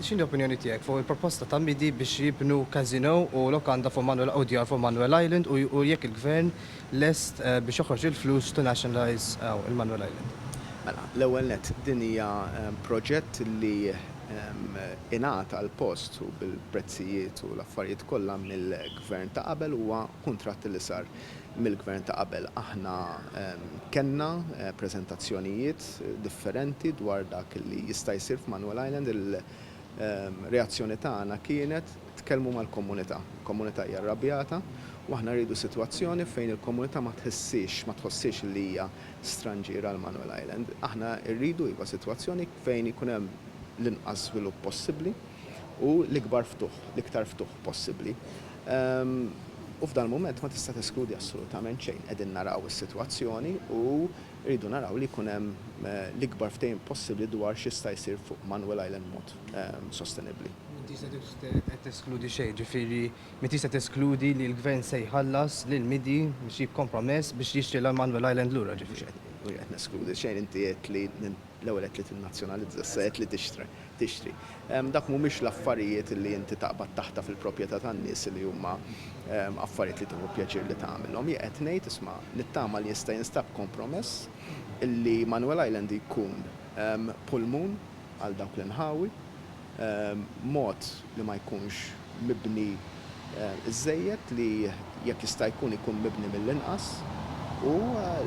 X'inhi opinjoni tiegħek fuq il-proposta ta' Midi biex jibnu kazino u lokanda fuq Manuel ODR fuq Manuel Island u jekk il-gvern lest biex joħroġ il-flus to nationalize il-Manuel Island? Mela, l-ewwel nett din hija proġett li ingħata l-post u bil-prezzijiet u l-affarijiet kollha mill-gvern ta' qabel huwa kuntratt li sar mill-gvern ta' qabel. Aħna kellna preżentazzjonijiet differenti dwar dak li jista' jsir f'Manuel Island. Il-reazzjoni tagħna kienet tkellmu mal-komunità. Il-komunità hija arrabjata u aħna rridu sitwazzjoni fejn il-komunità ma tħossix li hija stranġira għal Manuel Island. Aħna rridu iva sitwazzjoni fejn ikun hemm l-inqas żvilupp possibbli u l-ikbar ftuħ, l-iktar ftuħ possibbli. U f'dan moment ma tista' teskludi assolutament xejn. Qegħdin naraw is-sitwazzjoni u rridu naraw li jkun hemm l-ikbar ftehim possibbli dwar x'jista' jsir fuq Manuel Island mod sostenibbli. Qed teskludi xejn, ġifieri min tista' teskludi li l-gvern se jħallas lil Midi biex jib kompromess biex jixtri l-Manuel Island lura ġifieri. Qed neskludi xejn inti qed li l-ewwel qed li tinnazzjonalizza, issa qed li tixtri. Dak mhumiex l-affarijiet li inti taqbad taħta fil-proprjetà tan-nies li huma affarijiet li tieħu pjaċir li tagħmilhom. Jien qed ngħid isma' nittama li jista' jinstab kompromess illi Manuel Island jkun pulmun għal dawk l-inħawi, mod li ma jkunx mibni iżżejjed li jekk jista' jkun ikun mibni mill-inqas u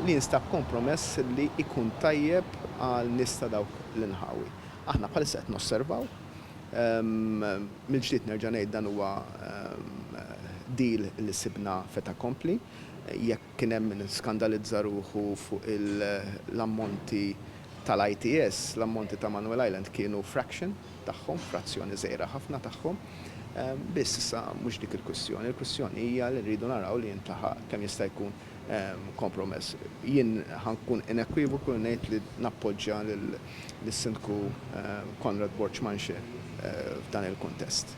li jinstab kompromess li jkun tajjeb għal nies ta' dawk l-inħawi. Aħna bħalissa qed nosservaw mill-ġdid nerġa' ngħid dan huwa deal li sibna feta kompli. Jekk kien hemm min skandalizza ruħu fuq l-ammonti tal-ITS, l-ammonti ta' Manuel Island kienu fraction tagħhom, frazzjoni żgħira ħafna tagħhom. Biss issa mhux dik il-kwistjoni. Il-kwistjoni hija li rridu naraw li jintlaħaq kemm jista' jkun kompromess. Jien ħankun inequivocal ngħid li nappoġġja lis-Sindku Konrad Borċmanxer f'dan il-kuntest.